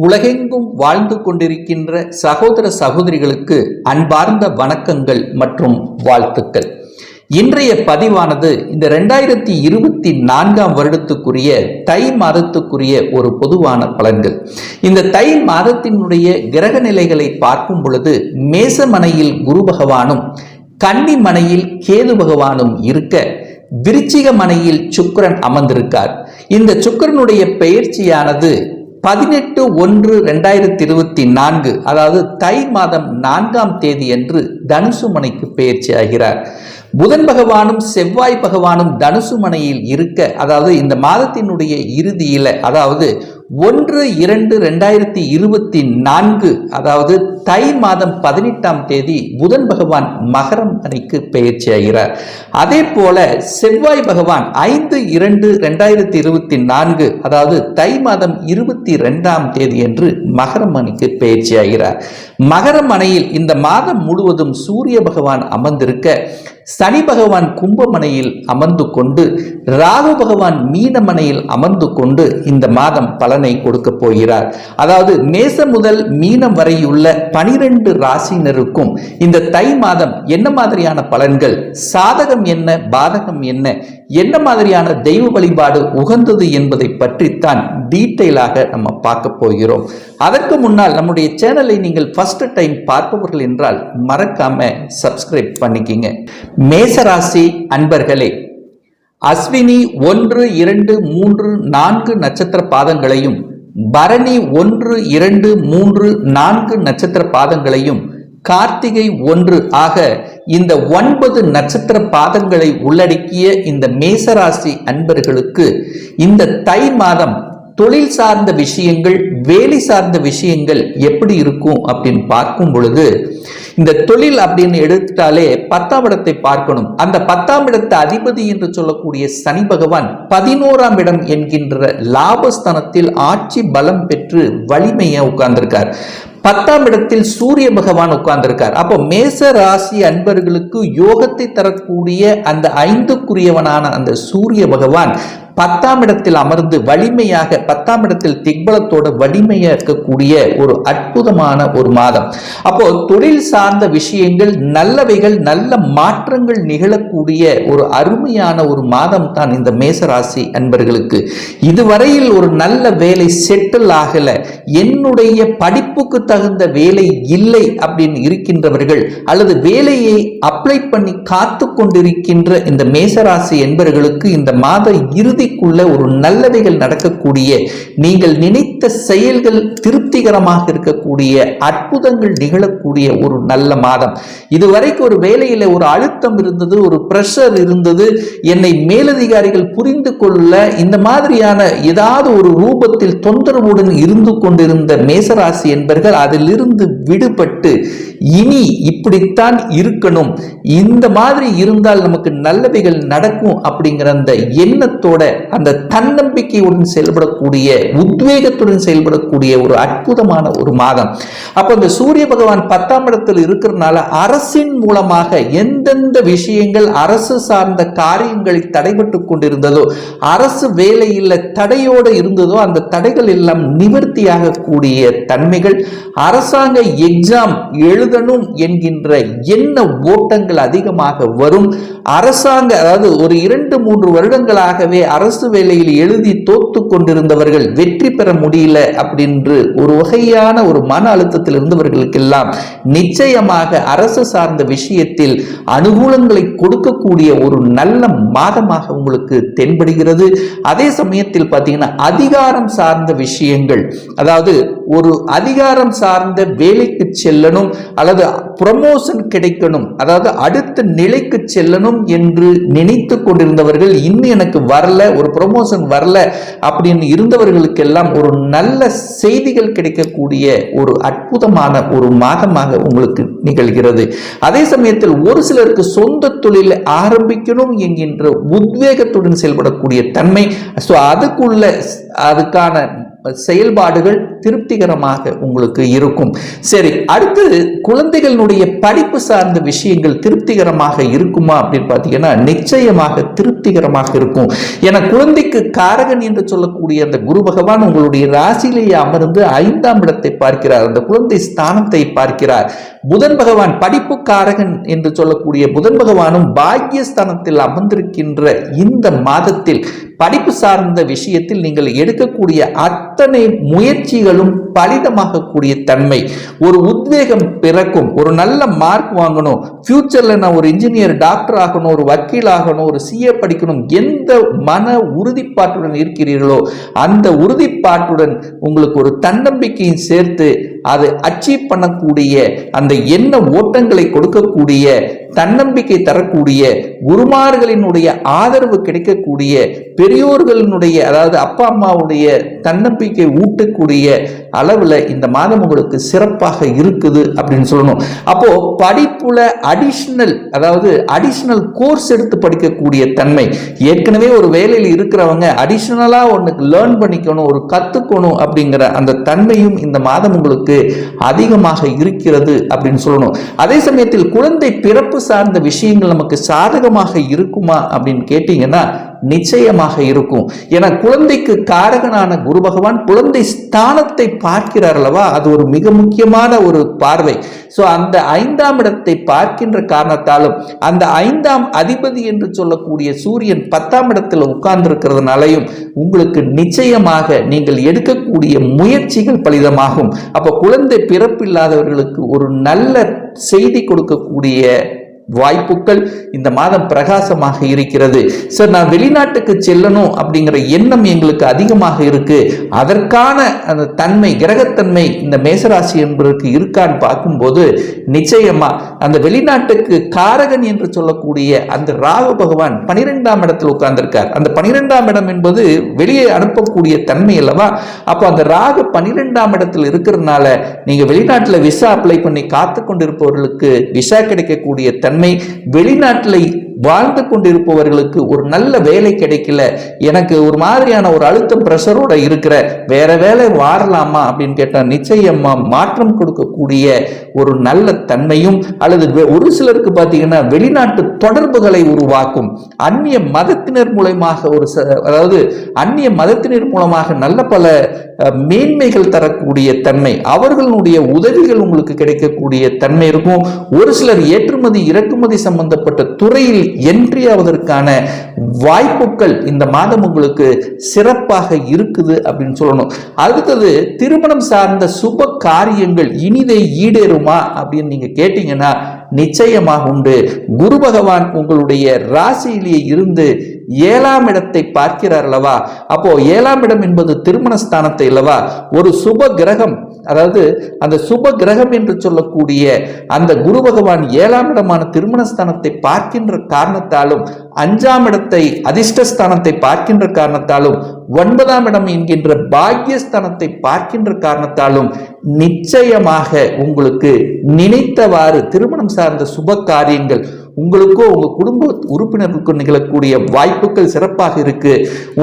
உலகெங்கும் வாழ்ந்து கொண்டிருக்கின்ற சகோதர சகோதரிகளுக்கு அன்பார்ந்த வணக்கங்கள் மற்றும் வாழ்த்துக்கள். இன்றைய பதிவானது இந்த 2024 வருடத்துக்குரிய தை மாதத்துக்குரிய ஒரு பொதுவான பலன்கள். இந்த தை மாதத்தினுடைய கிரக நிலைகளை பார்க்கும் பொழுது மேசமனையில் குரு பகவானும் கன்னி மனையில் கேது பகவானும் இருக்க விருச்சிக மனையில் சுக்கிரன் அமர்ந்திருக்கார். இந்த சுக்கிரனுடைய பெயர்ச்சியானது 18/1/2024 அதாவது தை மாதம் 4ஆம் தேதி அன்று தனுசு மனைக்கு பெயர்ச்சி ஆகிறார். புதன் பகவானும் செவ்வாய் பகவானும் தனுசு மனையில் இருக்க, அதாவது இந்த மாதத்தினுடைய இறுதியில, அதாவது 1/2/2024 அதாவது தை மாதம் 18ஆம் தேதி புதன் பகவான் மகரம் மனைக்கு பெயர்ச்சி ஆகிறார். அதே போல செவ்வாய் பகவான் 5/2/2024 அதாவது தை மாதம் 22ஆம் தேதி என்று மகர மனைக்கு பெயர்ச்சி ஆகிறார். மகர மனையில் இந்த மாதம் முழுவதும் சூரிய பகவான் அமர்ந்திருக்க, சனி பகவான் கும்பமனையில் அமர்ந்து கொண்டு, ராகு பகவான் மீனமனையில் அமர்ந்து கொண்டு இந்த மாதம் பலனை கொடுக்க போகிறார். அதாவது மேசம் முதல் மீனம் வரையுள்ள 12 ராசினருக்கும் இந்த தை மாதம் என்ன மாதிரியான பலன்கள், சாதகம் என்ன, பாதகம் என்ன, என்ன மாதிரியான தெய்வ வழிபாடு உகந்தது என்பதை பற்றித்தான் டீட்டெயிலாக நம்ம பார்க்க போகிறோம். அதற்கு முன்னால் நம்முடைய சேனலை நீங்கள் ஃபர்ஸ்ட் டைம் பார்ப்பவர்கள் என்றால் மறக்காம சப்ஸ்கிரைப் பண்ணிக்கிங்க. மேசராசி அன்பர்களே, அஸ்வினி 1, 2, 3, 4 நட்சத்திர பாதங்களையும், பரணி 1, 2, 3, 4 நட்சத்திர பாதங்களையும், கார்த்திகை 1 ஆக இந்த 9 நட்சத்திர பாதங்களை உள்ளடக்கிய இந்த மேசராசி அன்பர்களுக்கு இந்த தை மாதம் தொழில் சார்ந்த விஷயங்கள், வேலை சார்ந்த விஷயங்கள் எப்படி இருக்கும் அப்படின்னு பார்க்கும் பொழுது, இந்த தொழில் அப்படின்னு எடுத்துட்டாலே 10ஆம் இடத்தை பார்க்கணும். அந்த 10ஆம் இடத்தை அதிபதி என்று சொல்லக்கூடிய சனி பகவான் 11ஆம் இடம் என்கின்ற லாபஸ்தானத்தில் ஆட்சி பலம் பெற்று வலிமையை உட்கார்ந்திருக்கார். 10ஆம் இடத்தில் சூரிய பகவான் உட்கார்ந்திருக்கார். அப்போ மேச ராசி அன்பர்களுக்கு யோகத்தை தரக்கூடிய அந்த 5க்குரியவனான அந்த சூரிய பகவான் 10ஆம் இடத்தில் அமர்ந்து வலிமையாக, 10ஆம் இடத்தில் திக்பலத்தோட வலிமையாக இருக்கக்கூடிய ஒரு அற்புதமான ஒரு மாதம். அப்போ தொழில் சார்ந்த விஷயங்கள், நல்லவைகள், நல்ல மாற்றங்கள் நிகழக்கூடிய ஒரு அருமையான ஒரு மாதம் தான் இந்த மேசராசி அன்பர்களுக்கு. இதுவரையில் ஒரு நல்ல வேலை செட்டில் ஆகல, என்னுடைய படிப்புக்கு தகுந்த வேலை இல்லை அப்படின்னு இருக்கின்றவர்கள், அல்லது வேலையை அப்ளை பண்ணி காத்து கொண்டிருக்கின்ற இந்த மேசராசி என்பவர்களுக்கு இந்த மாத இறுதிக்குள்ள ஒரு நல்லவைகள் நடக்கக்கூடிய, நீங்கள் நினைத்த செயல்கள் திருப்திகரமாக இருக்கக்கூடிய, அற்புதங்கள் நிகழக்கூடிய ஒரு நல்ல மாதம். இதுவரைக்கும் ஒரு வேலையில ஒரு அழுத்தம் இருந்தது, ஒரு பிரஷர் இருந்தது, என்னை மேலதிகாரிகள் புரிந்து கொள்ள இந்த மாதிரியான ஏதாவது ஒரு ரூபத்தில் தொந்தரவுடன் இருந்து கொண்டிருந்த மேசராசி என்பவர்கள் அதிலிருந்து விடுபட்டு இனி இப்படித்தான் இருக்கணும், இந்த மாதிரி இருந்தால் நமக்கு நல்லவைகள் நடக்கும் அப்படிங்கிற அந்த எண்ணத்தோட, அந்த தன்னம்பிக்கையுடன் செயல்படக்கூடிய, உத்வேகத்துடன் செயல்படக்கூடிய ஒரு அற்புதமான ஒரு மாதம். அப்ப இந்த சூரிய பகவான் 10ஆம் இடத்தில் இருக்கிறதுனால அரசின் மூலமாக எந்தெந்த விஷயங்கள், அரசு சார்ந்த காரியங்களை தடைபட்டு கொண்டிருந்ததோ, அரசு வேலையில் தடையோடு இருந்ததோ, அந்த தடைகள் எல்லாம் நிவர்த்தியாக கூடிய தன்மைகள், அரசாங்க எக்ஸாம் எழுதணும் என்கின்ற எண்ண ஓட்டங்கள் அதிகமாக வரும். அரசாங்க, அதாவது ஒரு 2-3 வருடங்களாகவே அரசு வேலையில் எழுதி தோத்து கொண்டிருந்தவர்கள் வெற்றி பெற முடியல அப்படின்று ஒரு வகையான ஒரு மன அழுத்தத்தில் இருந்தவர்களுக்கெல்லாம் நிச்சயமாக அரசு சார்ந்த விஷயத்தில் அனுகூலங்களை கொடுக்கக்கூடிய ஒரு நல்ல மாதமாக உங்களுக்கு தென்படுகிறது. அதே சமயத்தில் பார்த்தீங்கன்னா அதிகாரம் சார்ந்த விஷயங்கள், அதாவது ஒரு அதிகாரம் சார்ந்த வேலைக்கு செல்லணும், அல்லது ப்ரமோஷன் கிடைக்கணும், அதாவது அடுத்த நிலைக்கு செல்லணும் என்று நினைத்து கொண்டிருந்தவர்கள், இன்னும் எனக்கு வரல, ஒரு ப்ரமோஷன் வரல அப்படின்னு இருந்தவர்களுக்கெல்லாம் ஒரு நல்ல செய்திகள் கிடைக்கக்கூடிய ஒரு அற்புதமான ஒரு மாதமாக உங்களுக்கு நிகழ்கிறது. அதே சமயத்தில் ஒரு சிலருக்கு சொந்த தொழிலை ஆரம்பிக்கணும் என்கின்ற உத்வேகத்துடன் செயல்படக்கூடிய தன்மை, அதுக்கான செயல்பாடுகள் திருப்திகரமாக உங்களுக்கு இருக்கும். சரி, அடுத்தது குழந்தைகளுடைய படிப்பு சார்ந்த விஷயங்கள் திருப்திகரமாக இருக்குமா அப்படின்னு பார்த்தீங்கன்னா நிச்சயமாக திருப்திகரமாக இருக்கும். என குழந்தைக்கு காரகன் என்று சொல்லக்கூடிய அந்த குரு பகவான் உங்களுடைய ராசியிலேயே அமர்ந்து 5ஆம் இடத்தை பார்க்கிறார், அந்த குழந்தை ஸ்தானத்தை பார்க்கிறார். புதன் பகவான் படிப்பு காரகன் என்று சொல்லக்கூடிய புதன் பகவானும் பாக்கியஸ்தானத்தில் அமர்ந்திருக்கின்ற இந்த மாதத்தில் படிப்பு சார்ந்த விஷயத்தில் நீங்கள் எடுக்கக்கூடிய அத்தனை முயற்சிகளும் பலிதமாகக்கூடிய தன்மை, ஒரு உத்வேகம் பிறக்கும். ஒரு நல்ல மார்க் வாங்கணும், ஃபியூச்சர்ல நான் ஒரு இன்ஜினியர், டாக்டர் ஆகணும், ஒரு வக்கீல் ஆகணும், ஒரு சிஏ படிக்கணும், எந்த மன உறுதிப்பாட்டுடன் இருக்கிறீர்களோ அந்த உறுதிப்பாட்டுடன் உங்களுக்கு ஒரு தன்னம்பிக்கையும் சேர்த்து அதை அச்சீவ் பண்ணக்கூடிய அந்த எண்ண ஓட்டங்களை கொடுக்கக்கூடிய தன்னம்பிக்கை தரக்கூடிய குருமார்களினுடைய ஆதரவு கிடைக்கக்கூடிய பெரியோர்களினுடைய அதாவது அப்பா அம்மாவுடைய தன்னம்பிக்கை ஊட்டக்கூடிய அளவில் இந்த மாதம் உங்களுக்கு சிறப்பாக இருக்குது அப்படின்னு சொல்லணும். அப்போ படிப்புல அடிஷனல் கோர்ஸ் எடுத்து படிக்கக்கூடிய தன்மை, ஏற்கனவே ஒரு வேலையில் இருக்கிறவங்க அடிஷனலா ஒன்னுக்கு லேர்ன் பண்ணிக்கணும், ஒரு கத்துக்கணும் அப்படிங்கிற அந்த தன்மையும் இந்த மாதம் உங்களுக்கு அதிகமாக இருக்கிறது அப்படின்னு சொல்லணும். அதே சமயத்தில் குழந்தை பிறப்பு சார்ந்த விஷயங்கள் நமக்கு சாதகமாக இருக்குமா அப்படின்னு கேட்டீங்கன்னா நிச்சயமாக இருக்கும். என குழந்தைக்கு காரகனான குரு பகவான் குழந்தை ஸ்தானத்தை பார்க்கிறார் அல்லவா, அது ஒரு மிக முக்கியமான ஒரு பார்வை. சோ அந்த 5ஆம் இடத்தை பார்க்கின்ற காரணத்தாலும் அந்த 5ஆம் அதிபதி என்று சொல்லக்கூடிய சூரியன் 10ஆம் இடத்தில் உட்கார்ந்து இருக்கிறதுனாலையும் உங்களுக்கு நிச்சயமாக நீங்கள் எடுக்கக்கூடிய முயற்சிகள் பலிதமாகும். அப்ப குழந்தை பிறப்பில்லாதவர்களுக்கு ஒரு நல்ல செய்தி கொடுக்கக்கூடிய வாய்ப்புகள் இந்த மாதம் பிரகாசமாக இருக்கிறது. சார், நான் வெளிநாட்டுக்கு செல்லணும் அப்படிங்கிற எண்ணம் எங்களுக்கு அதிகமாக இருக்கு, அதற்கான அந்த தன்மை கிரகத்தன்மை இந்த மேசராசி என்பதற்கு இருக்கான்னு பார்க்கும்போது நிச்சயமா அந்த வெளிநாட்டுக்கு காரகன் என்று சொல்லக்கூடிய அந்த ராகு பகவான் 12ஆம் இடத்தில் உட்கார்ந்திருக்கார். அந்த 12ஆம் இடம் என்பது வெளியே அனுப்பக்கூடிய தன்மை அல்லவா. அப்போ அந்த ராகு 12ஆம் இடத்தில் இருக்கிறதுனால நீங்க வெளிநாட்டில் விசா அப்ளை பண்ணி காத்து கொண்டிருப்பவர்களுக்கு விசா கிடைக்கக்கூடிய தன்மை, வெளிநாட்டில் வாழ்ந்து கொண்டிருப்பவர்களுக்கு ஒரு நல்ல வேலை கிடைக்கல, எனக்கு ஒரு மாதிரியான ஒரு அழுத்தம் பிரஷரோட இருக்கிற, வேற வேலை வாரலாமா அப்படின்னு கேட்டா நிச்சயமா மாற்றம் கொடுக்கக்கூடிய ஒரு நல்ல தன்மையும், அல்லது ஒரு சிலருக்கு பார்த்தீங்கன்னா வெளிநாட்டு தொடர்புகளை உருவாக்கும், அந்நிய மதத்தினர் மூலமாக அந்நிய மதத்தினர் மூலமாக நல்ல பல மேன்மைகள் தரக்கூடிய தன்மை, அவர்களுடைய உதவிகள் உங்களுக்கு கிடைக்கக்கூடிய தன்மை இருக்கும். ஒரு சிலர் ஏற்றுமதி இறக்குமதி சம்பந்தப்பட்ட துறையில் என்ட்ரி ஆவதற்கான வாய்ப்புகள் இந்த மாதம் உங்களுக்கு சிறப்பாக இருக்குது அப்படின்னு சொல்லணும். அடுத்தது திருமணம் சார்ந்த சுப காரியங்கள் இனிதை ஈடேறுமா அப்படின்னு நீங்க கேட்டீங்கன்னா நிச்சயமாக உண்டு. குரு பகவான் உங்களுடைய ராசியிலேயே இருந்து 7ஆம் இடத்தை பார்க்கிறார் அல்லவா. அப்போ 7ஆம் இடம் என்பது திருமணஸ்தானத்தை அல்லவா. ஒரு சுப கிரகம், அதாவது அந்த சுப கிரகம் என்று சொல்லக்கூடிய அந்த குரு பகவான் 7ஆம் இடமான திருமணஸ்தானத்தை பார்க்கின்ற காரணத்தாலும் 5ஆம் இடத்தை அதிர்ஷ்டஸ்தானத்தை பார்க்கின்ற காரணத்தாலும் 9ஆம் இடம் என்கின்ற பாக்கியஸ்தானத்தை பார்க்கின்ற காரணத்தாலும் நிச்சயமாக உங்களுக்கு நினைத்தவாறு திருமணம் சார்ந்த சுப காரியங்கள் உங்களுக்கோ உங்க குடும்ப உறுப்பினர்களுக்கும் நிகழக்கூடிய வாய்ப்புகள் சிறப்பாக இருக்கு.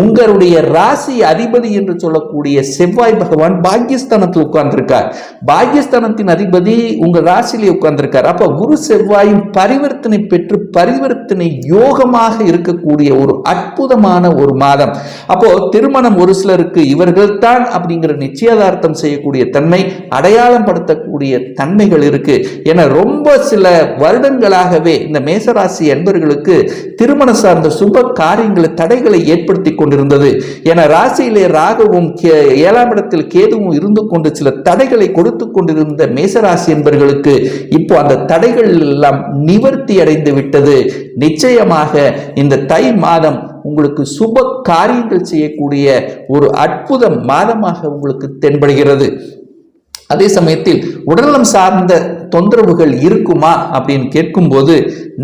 உங்களுடைய ராசி அதிபதி என்று சொல்லக்கூடிய செவ்வாய் பகவான் பாக்கியஸ்தானத்தில் உட்கார்ந்திருக்கார். பாக்கியஸ்தானத்தின் அதிபதி உங்க ராசியிலே உட்கார்ந்திருக்கார். அப்ப குரு செவ்வாயும் பரிவர்த்தனை பெற்று பரிவர்த்தனை யோகமாக இருக்கக்கூடிய ஒரு அற்புதமான ஒரு மாதம். அப்போ திருமணம் ஒரு சிலருக்கு இவர்கள் தான் அப்படிங்கிற நிச்சயதார்த்தம் செய்யக்கூடிய தன்மை, அடையாளம் படுத்தக்கூடிய தன்மைகள் இருக்கு. என ரொம்ப சில வருடங்களாகவே இந்த மேசராசி என்பவர்களுக்கு திருமண சார்ந்த சுப காரியங்களை தடைகளை ஏற்படுத்தி கொண்டிருந்தது. என ராசியிலே ராகுவும் 7ஆம் இடத்தில் கேதுவும் இருந்து கொண்டு சில தடைகளை கொடுத்து கொண்டிருந்த மேசராசி என்பவர்களுக்கு இப்போ அந்த தடைகள் எல்லாம் நிவர்த்தி அடைந்து விட்டது. நிச்சயமாக இந்த தை மாதம் உங்களுக்கு சுப காரியங்கள் செய்யக்கூடிய ஒரு அற்புத மாதமாக உங்களுக்கு தென்படுகிறது. அதே சமயத்தில் உடல்நலம் சார்ந்த தொந்தரவுகள் இருக்குமா அப்படின்னு கேட்கும்போது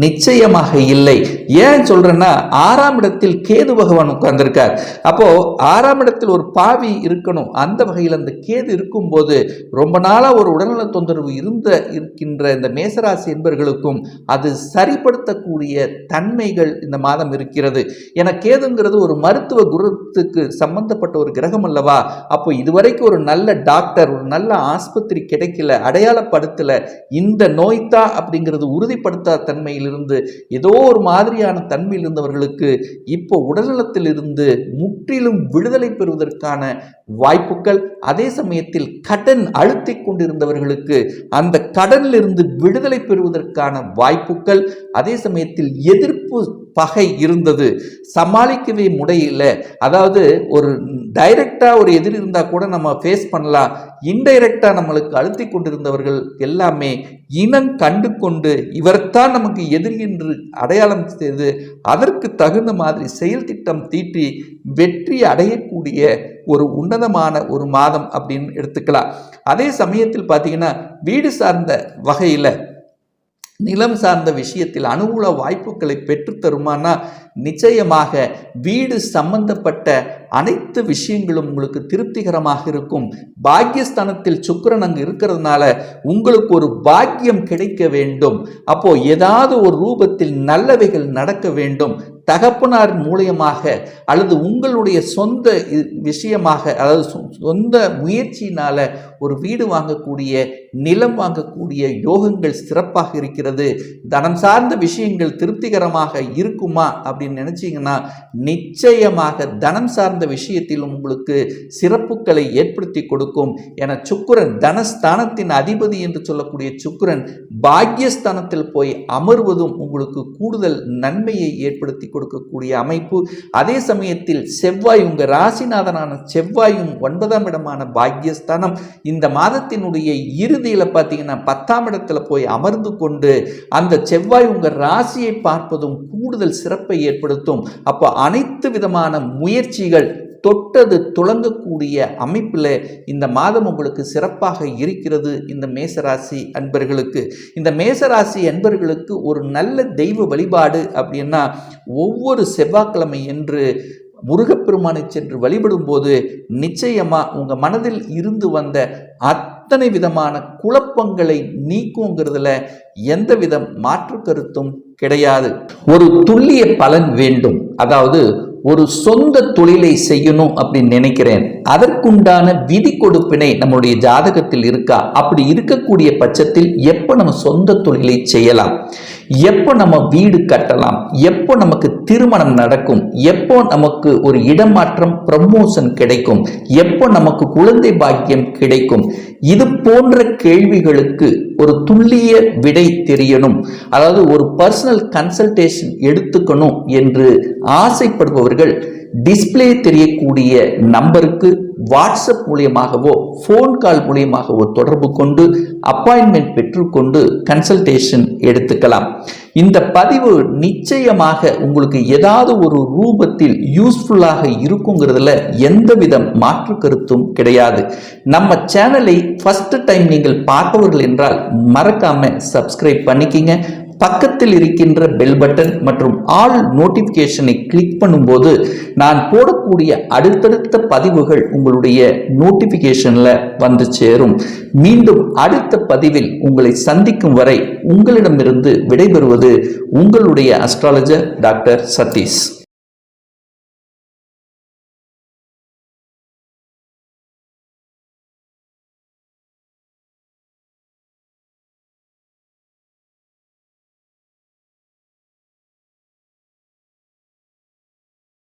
நிச்சயமாக இல்லை. ஏன் சொல்றேன்னா 6ஆம் இடத்தில் கேது பகவான் உட்கார்ந்திருக்கார். அப்போ 6ஆம் இடத்தில் ஒரு பாவி இருக்கணும். அந்த வகையில் அந்த கேது இருக்கும்போது ரொம்ப நாளா ஒரு உடல்நல தொந்தரவு இருக்கின்ற இந்த மேசராசி என்பர்களுக்கும் அது சரிப்படுத்தக்கூடிய தன்மைகள் இந்த மாதம் இருக்கிறது. என கேதுங்கிறது ஒரு மருத்துவ குணத்துக்கு சம்பந்தப்பட்ட ஒரு கிரகம் அல்லவா. அப்போ இதுவரைக்கும் ஒரு நல்ல டாக்டர், ஒரு நல்ல ஆஸ்பத்திரி கிடைக்கல, அடையாளப்படுத்தல, இந்த நோய்தா அப்படிங்கிறது உறுதிப்படுத்தாத தன்மையிலிருந்து ஏதோ ஒரு மாதிரியான தன்மையில் இருந்தவர்களுக்கு இப்போ உடல்நலத்தில் இருந்து முற்றிலும் விடுதலை பெறுவதற்கான வாய்ப்புகள், அதே சமயத்தில் கடன் அழுத்திக் கொண்டிருந்தவர்களுக்கு அந்த கடனில் இருந்து விடுதலை பெறுவதற்கான வாய்ப்புகள், அதே சமயத்தில் எதிர்ப்பு பகை இருந்தது, சமாளிக்கவே முடியல. அதாவது ஒரு டைரக்டா ஒரு எதிரி இருந்தா கூட நம்ம ஃபேஸ் பண்ணலாம், இன்டைரக்டா நம்மளுக்கு அழுத்திக் கொண்டிருந்தவர்கள் எல்லாமே இனம் கண்டு கொண்டு இவர்தான் நமக்கு எதிரி என்று அடையாளம் செய்து அதற்கு தகுந்த மாதிரி செயல் திட்டம் தீட்டி வெற்றி அடையக்கூடிய ஒரு உன்னதமான ஒரு மாதம் அப்படின்னு எடுத்துக்கலாம். அதே சமயத்தில் பார்த்தீங்கன்னா வீடு சார்ந்த வகையில், நிலம் சார்ந்த விஷயத்தில் அனுகூல வாய்ப்புகளை பெற்றுத்தருமானா நிச்சயமாக வீடு சம்பந்தப்பட்ட அனைத்து விஷயங்களும் உங்களுக்கு திருப்திகரமாக இருக்கும். பாக்கியஸ்தானத்தில் சுக்கிரன் அங்கு இருக்கிறதுனால உங்களுக்கு ஒரு பாக்கியம் கிடைக்க வேண்டும். அப்போ ஏதாவது ஒரு ரூபத்தில் நல்லவைகள் நடக்க வேண்டும். தகப்பனார் மூலியமாக அல்லது உங்களுடைய சொந்த விஷயமாக, அதாவது சொந்த முயற்சியினால ஒரு வீடு வாங்கக்கூடிய, நிலம் வாங்கக்கூடிய யோகங்கள் சிறப்பாக இருக்கிறது. தனம் சார்ந்த விஷயங்கள் திருப்திகரமாக இருக்குமா அப்படின்னு நினைச்சீங்கன்னா நிச்சயமாக தனம் சார்ந்த விஷயத்திலும் உங்களுக்கு சிறப்புகளை ஏற்படுத்தி கொடுக்கும். என சுக்கிரன் தனஸ்தானத்தின் அதிபதி என்று சொல்லக்கூடிய சுக்கிரன் பாக்கியஸ்தானத்தில் போய் அமர்வதும் உங்களுக்கு கூடுதல் நன்மையை ஏற்படுத்தி கொடுக்கக்கூடிய அமைப்பு. அதே சமயத்தில் செவ்வாய், உங்க ராசிநாதனான செவ்வாயும் 9ஆம் இடமான பாக்கியஸ்தானம் இந்த மாதத்தினுடைய இறுதியில் பார்த்தீங்கன்னா 10ஆம் இடத்துல போய் அமர்ந்து கொண்டு அந்த செவ்வாய் உங்க ராசியை பார்ப்பதும் கூடுதல் சிறப்பை ஏற்படுத்தும். அப்போ அனைத்து விதமான முயற்சிகள் தொட்டது துளங்கக்கூடிய அமைப்பில் இந்த மாதம் உங்களுக்கு சிறப்பாக இருக்கிறது. இந்த மேசராசி அன்பர்களுக்கு, இந்த மேசராசி அன்பர்களுக்கு ஒரு நல்ல தெய்வ வழிபாடு அப்படின்னா ஒவ்வொரு செவ்வாய்க்கிழமை என்று முருகப்பெருமானை சென்று வழிபடும் போது நிச்சயமா உங்க மனதில் இருந்து வந்த அத்தனை விதமான குழப்பங்களை நீக்குங்கிறதுல எந்தவித மாற்று கருத்தும் கிடையாது. ஒரு துல்லிய பலன் வேண்டும். அதாவது ஒரு சொந்த தொழிலை செய்யணும் அப்படின்னு நினைக்கிறேன், அதற்குண்டான விதி கொடுப்பினை நம்மளுடைய ஜாதகத்தில் இருக்கா? அப்படி இருக்கக்கூடிய பட்சத்தில் எப்போ நம்ம சொந்த தொழிலை செய்யலாம், எப்போ நம்ம வீடு கட்டலாம், எப்போ நமக்கு திருமணம் நடக்கும், எப்போ நமக்கு ஒரு இடமாற்றம் ப்ரமோஷன் கிடைக்கும், எப்போ நமக்கு குழந்தை பாக்கியம் கிடைக்கும், இது போன்ற கேள்விகளுக்கு ஒரு துல்லிய விடை தெரியணும். அதாவது ஒரு பர்சனல் கன்சல்டேஷன் எடுத்துக்கணும் என்று ஆசைப்படுபவர்கள் டிஸ்பிளே தெரியக்கூடிய நம்பருக்கு வாட்ஸ்அப் மூலியமாகவோ ஃபோன் கால் மூலியமாகவோ தொடர்பு கொண்டு அப்பாயின்மெண்ட் பெற்றுக்கொண்டு கன்சல்டேஷன் எடுத்துக்கலாம். இந்த பதிவு நிச்சயமாக உங்களுக்கு ஏதாவது ஒரு ரூபத்தில் யூஸ்ஃபுல்லாக இருக்குங்கிறதுல எந்தவித மாற்று கருத்தும் கிடையாது. நம்ம சேனலை ஃபர்ஸ்ட் டைம் நீங்கள் பார்ப்பவர்கள் என்றால் மறக்காம சப்ஸ்கிரைப் பண்ணிக்கிங்க. பக்கத்தில் இருக்கின்ற பெல் பட்டன் மற்றும் ஆல் நோட்டிபிகேஷனை கிளிக் பண்ணும்போது நான் போடக்கூடிய அடுத்தடுத்த பதிவுகள் உங்களுடைய நோட்டிபிகேஷன்ல வந்து சேரும். மீண்டும் அடுத்த பதிவில் உங்களை சந்திக்கும் வரை உங்களிடமிருந்து விடைபெறுவது உங்களுடைய அஸ்ட்ராலஜர் டாக்டர் சதீஷ்.